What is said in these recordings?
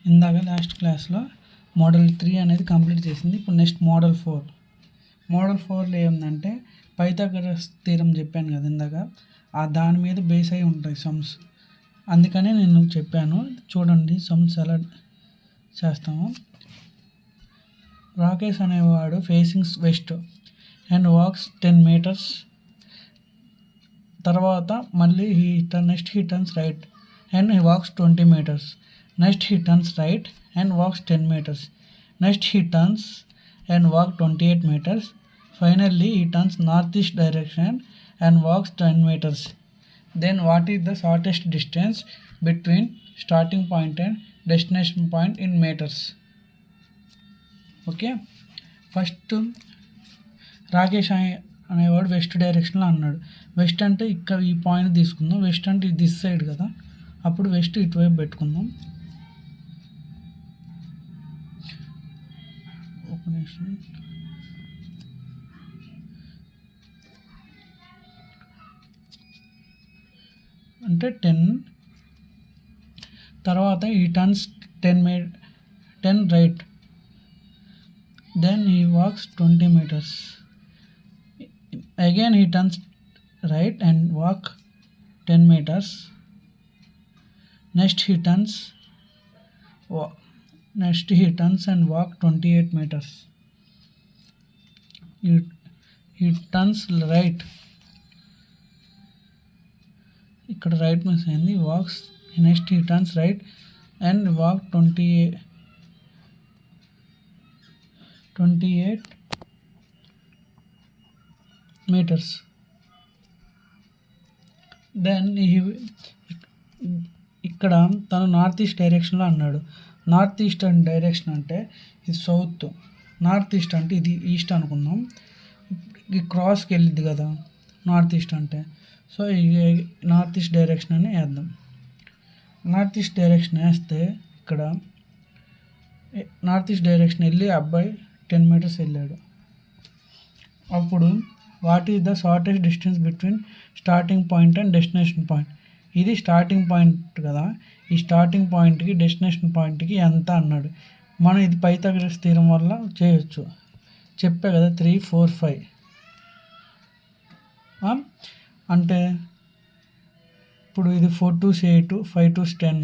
ఇందాక లాస్ట్ క్లాస్లో మోడల్ 3 అనేది కంప్లీట్ చేసింది. ఇప్పుడు నెక్స్ట్ మోడల్ 4. మోడల్ 4లో ఏముందంటే పైథాగరస్ థీరం చెప్పాను కదా ఇందాక, దాని మీద బేస్ అయి ఉంటాయి సమ్స్. అందుకనే నేను చెప్పాను. చూడండి సమ్స్ ఎలా చేస్తాము. రాకేష్ అనేవాడు facing west and walks 10 meters. తర్వాత మళ్ళీ next he turns right and he walks 20 meters. Next he turns right and walks 10 meters. Next he turns and walks 28 meters. Finally he turns northeast direction and walks 10 meters. Then what is the shortest distance between starting point and destination point in meters? Okay. First Rakesh అనేవాడు west డైరెక్షన్లో అన్నాడు. West అంటే ఇక్కడ ఈ point తీసుకుందాం. West అంటే this side కదా, అప్పుడు వెస్ట్ ఇటువైపు పెట్టుకుందాం. అంటే 10. తర్వాత ఈ turns 10 right, then he walks 20 meters. Again he turns right and walk 10 meters. Next he turns and walk 28 meters. He turns right. ఇక్కడ రైట్ మిస్ అయింది. Walks next he turns right and walk 28 meters. Then ఇక్కడ తను north east డైరెక్షన్లో అన్నాడు. North east and direction అంటే ఇది south, north east అంటే ఇది ఈస్ట్ అనుకుందాం. ఈ క్రాస్కి వెళ్ళిద్ది కదా నార్త్ ఈస్ట్ అంటే, సో ఈ నార్త్ ఈస్ట్ డైరెక్షన్ అని వేద్దాం. నార్త్ ఈస్ట్ డైరెక్షన్ వేస్తే ఇక్కడ నార్త్ ఈస్ట్ డైరెక్షన్ వెళ్ళి అబ్బాయి 10 meters వెళ్ళాడు. అప్పుడు what is the shortest distance between starting point and destination point? ఇది స్టార్టింగ్ పాయింట్ కదా, ఈ స్టార్టింగ్ పాయింట్కి డెస్టినేషన్ పాయింట్కి ఎంత అన్నాడు. మనం ఇది పైథాగరస్ థీరం వల్ల చేయొచ్చు. చెప్పే కదా 3, 4, 5 అంటే ఇప్పుడు ఇది 4 to 8, 5 to 10,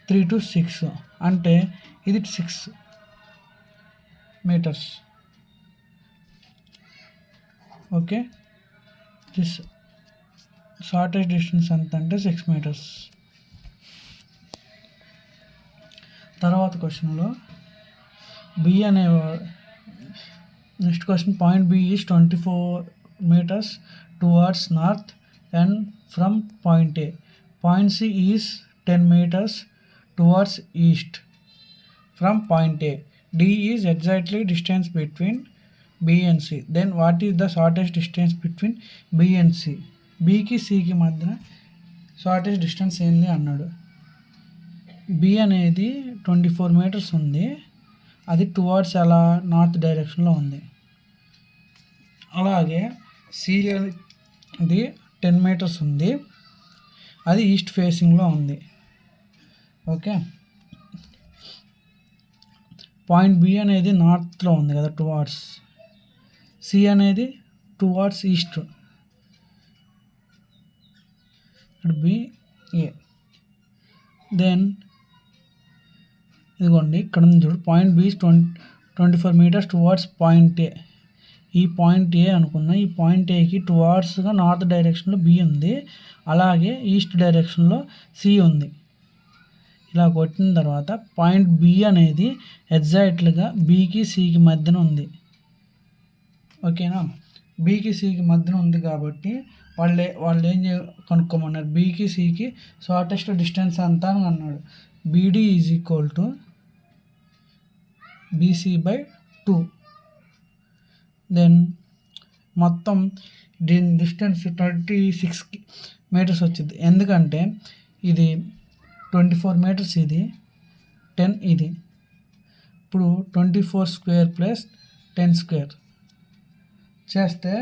3 to 6 అంటే ఇది 6 meters. Okay, this shortest distance ఎంత అంటే 6 meters. తర్వాత క్వశ్చన్లో బి అనేవాడు, next question point B is 24 meters towards north and from point A. Point C is 10 meters towards east from point A. D is exactly distance between B and C. Then what is the shortest distance between B and C? బికి సికి మధ్యన shortest distance ఏంది అన్నాడు. B అనేది 24 meters ఉంది, అది towards ఎలా north డైరెక్షన్లో ఉంది. అలాగే సి అనేది 10 meters ఉంది, అది ఈస్ట్ ఫేసింగ్లో ఉంది. ఓకే, పాయింట్ బి అనేది నార్త్లో ఉంది కదా టువార్డ్స్, సి అనేది టువార్డ్స్ ఈస్ట్, ఇక్కడ బి ఏ. దెన్ ఇదిగోండి ఇక్కడ ఉంది చూడు, point B 24 meters towards point A. ఈ పాయింట్ ఏ అనుకున్నా, ఈ పాయింట్ ఏకి టువార్డ్స్గా నార్త్ డైరెక్షన్లో బి ఉంది, అలాగే ఈస్ట్ డైరెక్షన్లో సి ఉంది. ఇలా కొట్టిన తర్వాత పాయింట్ బి అనేది ఎగ్జాక్ట్గా బీకి సికి మధ్యన ఉంది. ఓకేనా, బీకి సికి మధ్యన ఉంది కాబట్టి వాళ్ళు ఏం కనుక్కోమన్నారు, బీకి సికి షార్టెస్ట్ డిస్టెన్స్ అంతా అని అన్నాడు. BD is equal to BC by 2. Then మొత్తం దీని డిస్టెన్స్ 26 meters వచ్చింది. ఎందుకంటే ఇది 24 meters, ఇది 10 ఇది. ఇప్పుడు 24 square ప్లస్ 10 square చేస్తే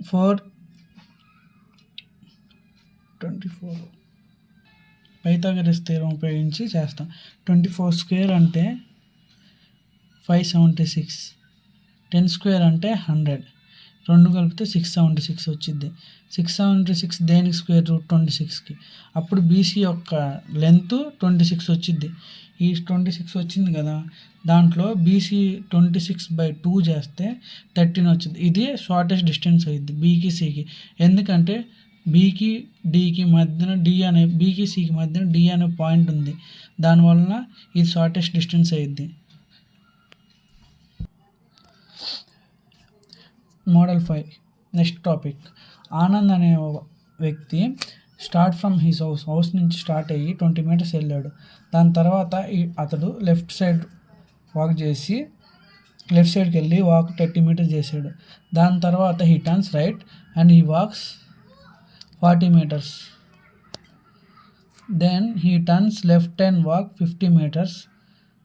4 24 పైథాగరస్ థీరం ఉపయోగించి చేస్తాం. 24 స్క్వేర్ అంటే 576, 10 స్క్వేర్ అంటే 100, 2 కలిపితే 676 వచ్చింది. 676 దేనికి స్క్వేర్ రూట్ 26కి. అప్పుడు బీసీ యొక్క లెంత్ 26 వచ్చింది. ఈ 26 వచ్చింది కదా, దాంట్లో బీసీ 26/2 చేస్తే 13 వచ్చింది. ఇది షార్టెస్ట్ డిస్టెన్స్ అయ్యింది బీకి సికి. ఎందుకంటే బీకి డీకి మధ్యన బీకి సికి మధ్యన డి అనే పాయింట్ ఉంది. దానివలన ఇది షార్టెస్ట్ డిస్టెన్స్ అయ్యిద్ది. Model 5 next topic. ఆనంద్ అనే వ్యక్తి స్టార్ట్ ఫ్రమ్ హిస్ హౌస్ నుంచి స్టార్ట్ అయ్యి 20 meters వెళ్ళాడు. దాని తర్వాత అతడు లెఫ్ట్ సైడ్కి వెళ్ళి వాక్ 30 meters చేశాడు. దాని తర్వాత he turns right and he wax 40 meters. Then he turns left and walk 50 meters.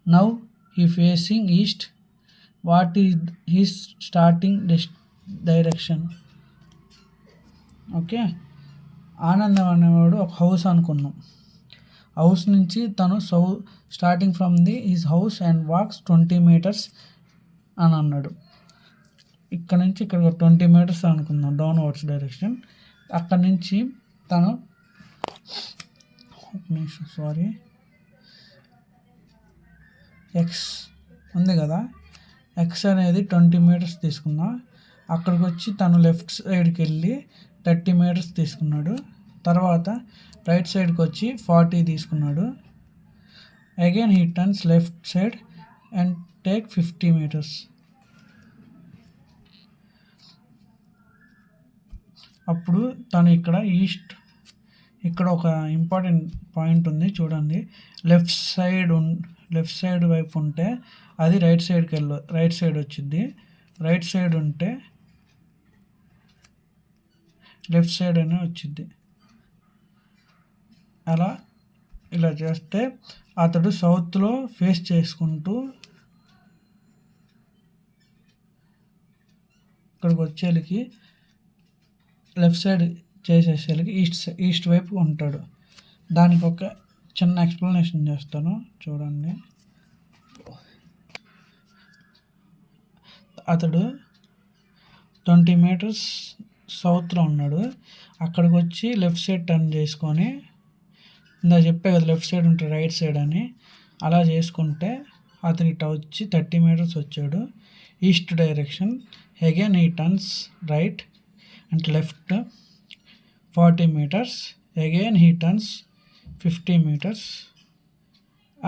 Now he facing east. What is his starting direction? Okay, Anandam అనేవాడు ఒక హౌస్ అనుకున్నాం. హౌస్ నుంచి తను starting from his house and walks 20 meters అని అన్నాడు. ఇక్కడ నుంచి ఇక్కడ 20 meters అనుకుందాం డౌన్వర్డ్స్ డైరెక్షన్. అక్కడ నుంచి తను ఎక్స్ ఉంది కదా, ఎక్స్ అనేది 20 meters తీసుకున్నా. అక్కడికి వచ్చి తను లెఫ్ట్ సైడ్కి వెళ్ళి 30 meters తీసుకున్నాడు. తర్వాత రైట్ సైడ్కి వచ్చి 40 తీసుకున్నాడు. Again he turns left side and take 50 meters. అప్పుడు తను ఇక్కడ ఒక ఇంపార్టెంట్ పాయింట్ ఉంది చూడండి. లెఫ్ట్ సైడ్ వైపు ఉంటే అది రైట్ సైడ్ వచ్చింది. రైట్ సైడ్ ఉంటే లెఫ్ట్ సైడ్ అనే వచ్చింది. ఇలా చేస్తే అతడు సౌత్లో ఫేస్ చేసుకుంటూ ఇక్కడికి వచ్చేళ్ళకి లెఫ్ట్ సైడ్ చేసేసరికి ఈస్ట్ వైపు ఉంటాడు. దానికి ఒక చిన్న ఎక్స్ప్లెనేషన్ చేస్తాను చూడండి. అతడు 20 meters సౌత్లో ఉన్నాడు. అక్కడికి వచ్చి లెఫ్ట్ సైడ్ టర్న్ చేసుకొని, ఇందా చెప్పే కదా లెఫ్ట్ సైడ్ ఉంటే రైట్ సైడ్ అని, అలా చేసుకుంటే అతను ఇట్లా వచ్చి 30 meters వచ్చాడు east direction. Again he turns right and left 40 meters. Again he turns 50 meters.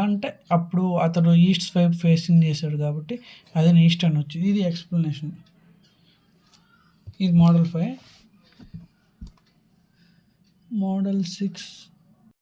అంటే అప్పుడు అతడు ఈస్ట్ వైపు ఫేసింగ్ చేశాడు కాబట్టి అదే ఈస్ట్ అని వచ్చింది. ఇది ఎక్స్ప్లెనేషన్. ఇది మోడల్ 5. మోడల్ 6